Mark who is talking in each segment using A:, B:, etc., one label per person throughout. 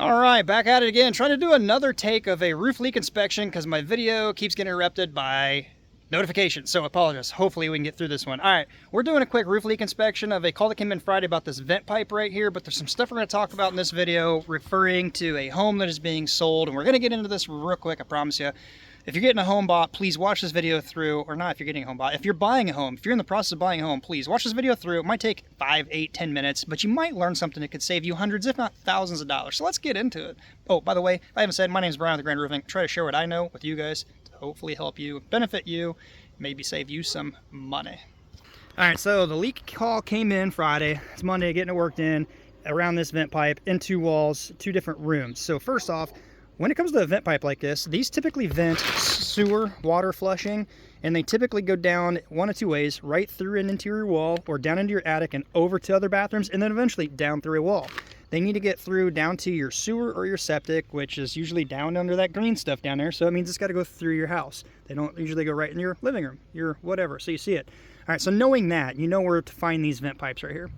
A: All right, back at it again, trying to do another take of a roof leak inspection because my video keeps getting interrupted by notifications, so I apologize. Hopefully we can get through this one. All right, we're doing a quick roof leak inspection of a call that came in Friday about this vent pipe right here, but there's some stuff we're going to talk about in this video referring to a home that is being sold, and we're going to get into this real quick, I promise you. If you're getting a home bought, please watch this video through, or not if you're getting a home bought. If you're buying a home, if you're in the process of buying a home, please watch this video through. It might take 5, 8, 10 minutes, but you might learn something that could save you hundreds, if not thousands of dollars. So let's get into it. Oh, by the way, I haven't said, my name is Brian with the Grand Roofing. I try to share what I know with you guys to hopefully help you, benefit you, maybe save you some money. All right, so the leak call came in Friday. It's Monday, getting it worked in around this vent pipe in 2 walls, 2 different rooms. So first off, when it comes to a vent pipe like this, these typically vent sewer water flushing, and they typically go down one of 2 ways: right through an interior wall or down into your attic and over to other bathrooms, and then eventually down through a wall. They need to get through down to your sewer or your septic, which is usually down under that green stuff down there, so it means it's got to go through your house. They don't usually go right in your living room, your whatever, so you see it. All right, so knowing that, you know where to find these vent pipes right here.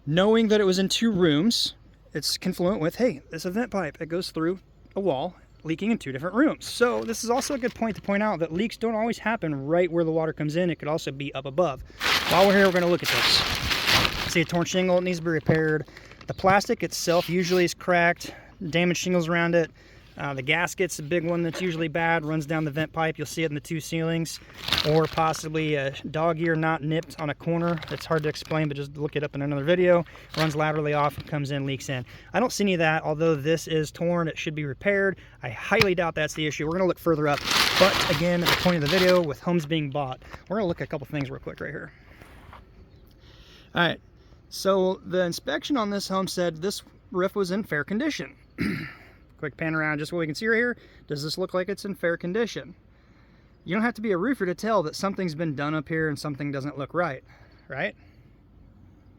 A: Knowing that it was in 2 rooms, it's confluent with, hey, this is a vent pipe. It goes through a wall leaking in 2 different rooms. So this is also a good point to point out that leaks don't always happen right where the water comes in. It could also be up above. While we're here, we're going to look at this. See a torn shingle, it needs to be repaired. The plastic itself usually is cracked, damaged shingles around it. The gasket's a big one that's usually bad, runs down the vent pipe. You'll see it in the 2 ceilings, or possibly a dog ear not nipped on a corner. It's hard to explain, but just look it up in another video. Runs laterally off, comes in, leaks in. I don't see any of that. Although this is torn, it should be repaired. I highly doubt that's the issue. We're going to look further up. But again, at the point of the video, with homes being bought, we're going to look at a couple things real quick right here. All right, so the inspection on this home said this roof was in fair condition. Quick pan around just what we can see right here. Does this look like it's in fair condition? You don't have to be a roofer to tell that something's been done up here and something doesn't look right, right?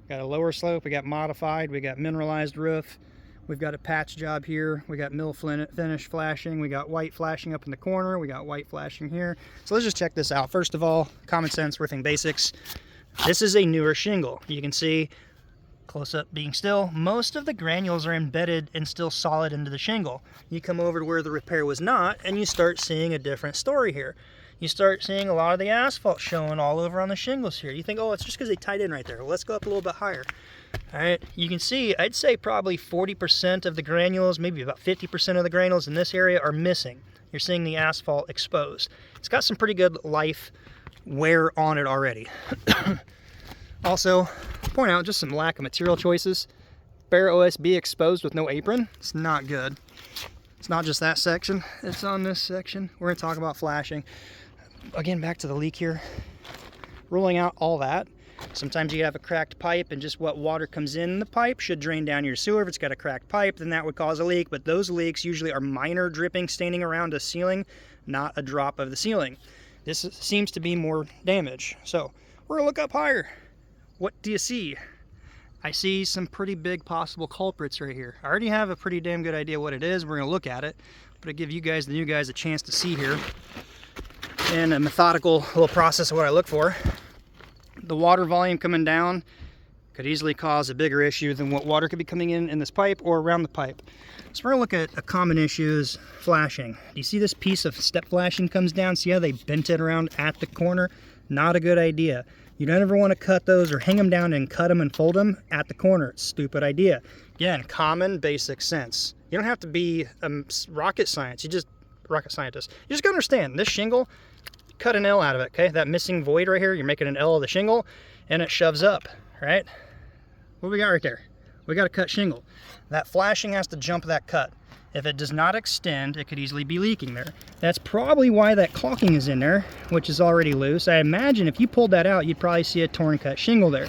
A: Got a lower slope, we got modified, we got mineralized roof, we've got a patch job here, we got mill finish flashing, we got white flashing up in the corner, we got white flashing here. So let's just check this out. First of all, common sense roofing basics. This is a newer shingle. You can see, close up being still, most of the granules are embedded and still solid into the shingle. You come over to where the repair was not, and you start seeing a different story here. You start seeing a lot of the asphalt showing all over on the shingles here. You think, oh, it's just because they tied in right there. Well, let's go up a little bit higher. All right, you can see, I'd say probably 40% of the granules, maybe about 50% of the granules in this area are missing. You're seeing the asphalt exposed. It's got some pretty good life wear on it already. Also, point out just some lack of material choices. Bare OSB exposed with no apron. It's not good. It's not just that section, it's on this section. We're going to talk about flashing. Again, back to the leak here. Ruling out all that. Sometimes you have a cracked pipe, and just what water comes in the pipe should drain down your sewer. If it's got a cracked pipe, then that would cause a leak. But those leaks usually are minor dripping staining around a ceiling, not a drop of the ceiling. This seems to be more damage. So we're going to look up higher. What do you see? I see some pretty big possible culprits right here. I already have a pretty damn good idea what it is. We're going to look at it, but I give you guys, the new guys, a chance to see here in a methodical little process of what I look for. The water volume coming down could easily cause a bigger issue than what water could be coming in this pipe or around the pipe. So we're going to look at a common issue is flashing. Do you see this piece of step flashing comes down? See how they bent it around at the corner? Not a good idea. You don't ever want to cut those or hang them down and cut them and fold them at the corner. It's a stupid idea. Again, common basic sense. You don't have to be a rocket scientist. You just gotta understand this shingle, cut an L out of it, okay? That missing void right here, you're making an L of the shingle and it shoves up, right? What do we got right there? We got a cut shingle. That flashing has to jump that cut. If it does not extend, it could easily be leaking there. That's probably why that caulking is in there, which is already loose. I imagine if you pulled that out, you'd probably see a torn cut shingle there.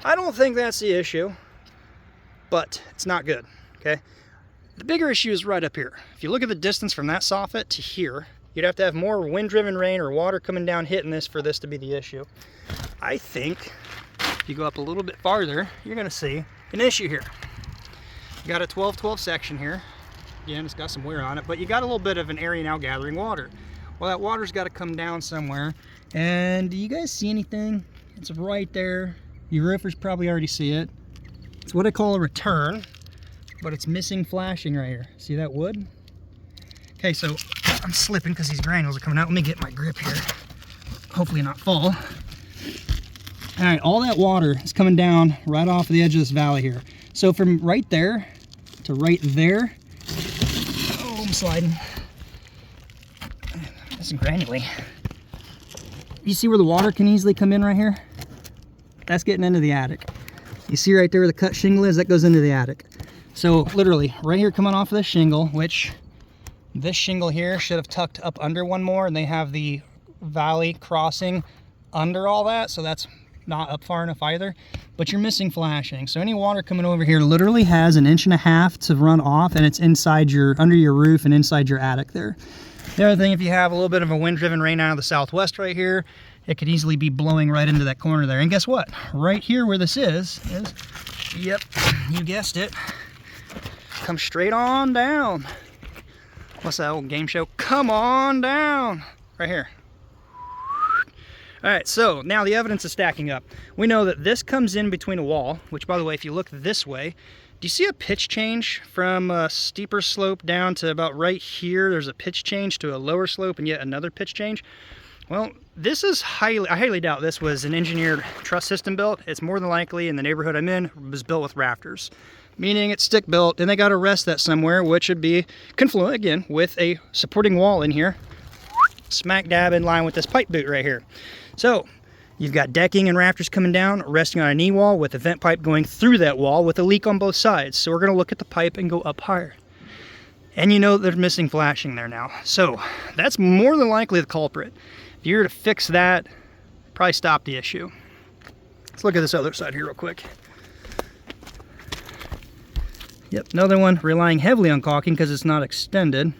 A: I don't think that's the issue, but it's not good, okay? The bigger issue is right up here. If you look at the distance from that soffit to here, you'd have to have more wind-driven rain or water coming down hitting this for this to be the issue. I think if you go up a little bit farther, you're gonna see an issue here. You got a 12-12 section here. Again, it's got some wear on it, but you got a little bit of an area now gathering water. Well, that water's got to come down somewhere. And do you guys see anything? It's right there. You roofers probably already see it. It's what I call a return. but it's missing flashing right here. See that wood? Okay, so I'm slipping because these granules are coming out. Let me get my grip here. Hopefully not fall. All right, all that water is coming down right off the edge of this valley here. So from right there to right there, oh, I'm sliding. That's granular. You see where the water can easily come in right here? That's getting into the attic. You see right there where the cut shingle is? That goes into the attic. So literally right here coming off of this shingle, which this shingle here should have tucked up under one more, and they have the valley crossing under all that, so that's not up far enough either, but you're missing flashing. So any water coming over here literally has 1.5 inches to run off, and it's inside under your roof and inside your attic there. The other thing, if you have a little bit of a wind-driven rain out of the southwest right here, it could easily be blowing right into that corner there. And guess what? Right here where this is, yep, you guessed it, come straight on down. What's that old game show? Come on down. Right here. All right, so now the evidence is stacking up. We know that this comes in between a wall, which, by the way, if you look this way, do you see a pitch change from a steeper slope down to about right here? There's a pitch change to a lower slope and yet another pitch change. Well, this is I highly doubt this was an engineered truss system built. It's more than likely, in the neighborhood I'm in, was built with rafters, meaning it's stick built, and they got to rest that somewhere, which would be confluent again with a supporting wall in here, smack dab in line with this pipe boot right here. So you've got decking and rafters coming down, resting on a knee wall with a vent pipe going through that wall with a leak on both sides. So we're going to look at the pipe and go up higher. And you know there's missing flashing there now. So that's more than likely the culprit. If you were to fix that, probably stop the issue. Let's look at this other side here real quick. Yep, another one relying heavily on caulking because it's not extended.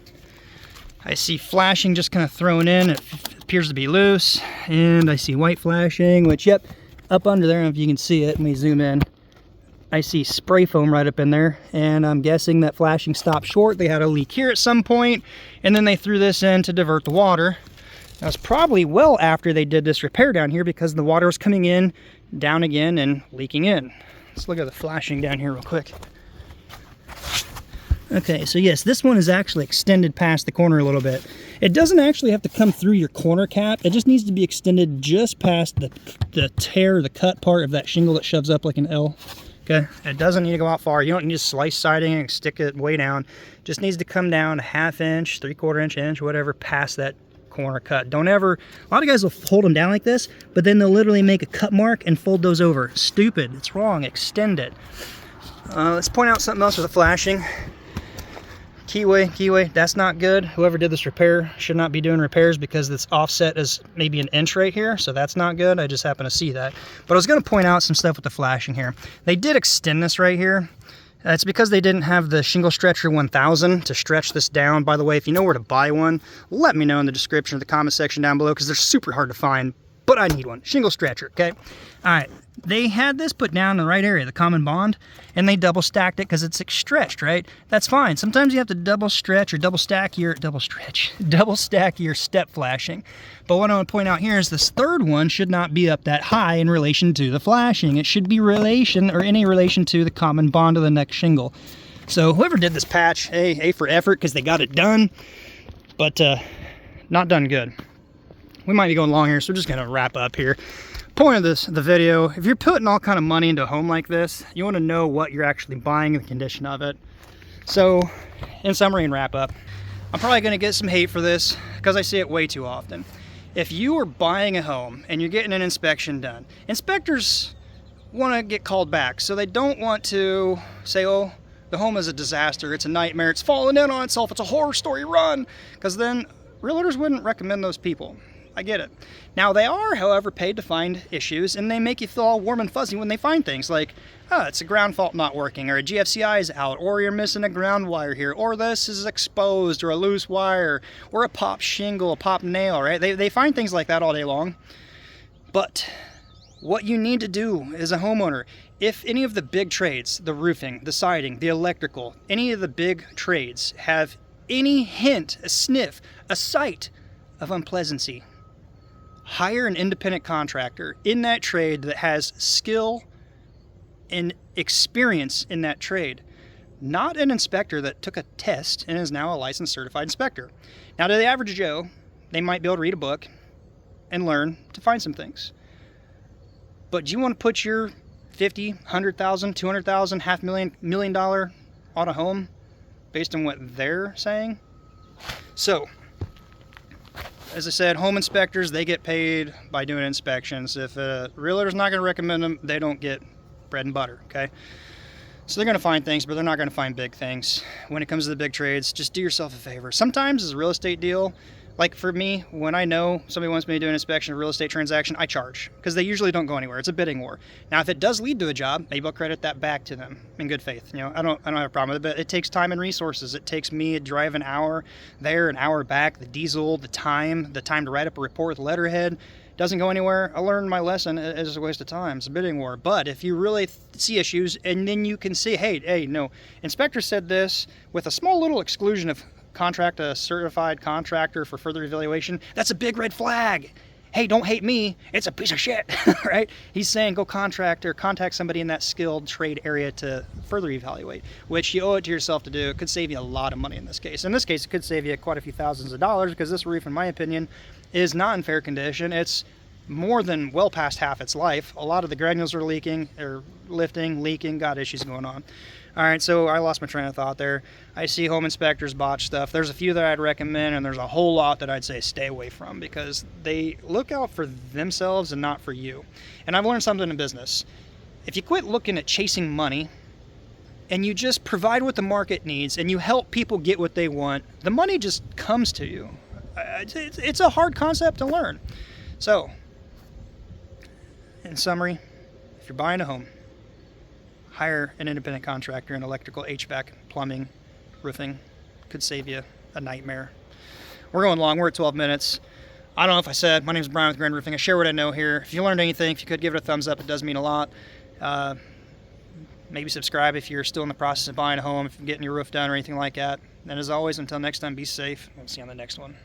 A: I see flashing just kind of thrown in. It appears to be loose. And I see white flashing, which, yep, up under there, I don't know if you can see it. Let me zoom in. I see spray foam right up in there. And I'm guessing that flashing stopped short. They had a leak here at some point, and then they threw this in to divert the water. That was probably well after they did this repair down here because the water was coming in, down again, and leaking in. Let's look at the flashing down here real quick. Okay, so yes, this one is actually extended past the corner a little bit. It doesn't actually have to come through your corner cap. It just needs to be extended just past the tear, the cut part of that shingle that shoves up like an L. Okay, it doesn't need to go out far. You don't need to slice siding and stick it way down. It just needs to come down a 1/2 inch, 3/4 inch, whatever, past that corner cut. Don't ever, a lot of guys will hold them down like this, but then they'll literally make a cut mark and fold those over. Stupid, it's wrong, extend it. Let's point out something else with the flashing. Keyway, that's not good. Whoever did this repair should not be doing repairs because this offset is maybe 1 inch right here, so that's not good. I just happen to see that. But I was going to point out some stuff with the flashing here. They did extend this right here. It's because they didn't have the Shingle Stretcher 1000 to stretch this down. By the way, if you know where to buy one, let me know in the description or the comment section down below because they're super hard to find, but I need one. Shingle Stretcher, okay? All right, they had this put down in the right area, the common bond, and they double stacked it because it's stretched, right? That's fine. Sometimes you have to double stack your step flashing. But what I want to point out here is this third one should not be up that high in relation to the flashing. It should be any relation to the common bond of the next shingle. So whoever did this patch, A for effort because they got it done, but not done good. We might be going long here, so we're just going to wrap up here. Point of the video, if you're putting all kind of money into a home like this, you want to know what you're actually buying and the condition of it. So, in summary and wrap up, I'm probably going to get some hate for this because I see it way too often. If you are buying a home and you're getting an inspection done, inspectors want to get called back, so they don't want to say, oh, the home is a disaster, it's a nightmare, it's falling in on itself, it's a horror story, run, because then realtors wouldn't recommend those people. I get it. Now they are, however, paid to find issues, and they make you feel all warm and fuzzy when they find things like, oh, it's a ground fault not working, or a GFCI is out, or you're missing a ground wire here, or this is exposed, or a loose wire, or a pop shingle, a pop nail, right? They find things like that all day long. But what you need to do as a homeowner, if any of the big trades, the roofing, the siding, the electrical, any of the big trades have any hint, a sniff, a sight of unpleasancy, hire an independent contractor in that trade that has skill and experience in that trade. not an inspector that took a test and is now a licensed certified inspector. Now, to the average Joe, they might be able to read a book and learn to find some things. But do you want to put your $50,000, $100,000, $200,000, $500,000, $1 million on a home based on what they're saying? So, as I said, home inspectors, they get paid by doing inspections. If a realtor's not going to recommend them, they don't get bread and butter, okay? So they're going to find things, but they're not going to find big things. When it comes to the big trades, just do yourself a favor. Sometimes as a real estate deal, like for me, when I know somebody wants me to do an inspection of a real estate transaction, I charge, because they usually don't go anywhere. It's a bidding war. Now, if it does lead to a job, maybe I'll credit that back to them in good faith. You know, I don't have a problem with it, but it takes time and resources. It takes me to drive an hour there, an hour back, the diesel, the time to write up a report with letterhead. Doesn't go anywhere. I learned my lesson. It's a waste of time. It's a bidding war. But if you really see issues, and then you can see, hey, no, inspector said this with a small little exclusion of contract a certified contractor for further evaluation, that's a big red flag. Hey, don't hate me. It's a piece of shit, right? He's saying go contact somebody in that skilled trade area to further evaluate, which you owe it to yourself to do. It could save you a lot of money in this case. In this case, it could save you quite a few thousands of dollars, because this roof, in my opinion, is not in fair condition. It's more than well past half its life. A lot of the granules are leaking, or lifting, leaking, got issues going on. All right, so I lost my train of thought there. I see home inspectors botch stuff. There's a few that I'd recommend, and there's a whole lot that I'd say stay away from, because they look out for themselves and not for you. And I've learned something in business. If you quit looking at chasing money and you just provide what the market needs and you help people get what they want, the money just comes to you. It's a hard concept to learn. So, in summary, if you're buying a home, hire an independent contractor in electrical, HVAC, plumbing, roofing. Could save you a nightmare. We're going long. We're at 12 minutes. I don't know if I said, my name is Brian with Grand Roofing. I share what I know here. If you learned anything, if you could give it a thumbs up, it does mean a lot. Maybe subscribe if you're still in the process of buying a home, if you're getting your roof done or anything like that. And as always, until next time, be safe. We'll see you on the next one.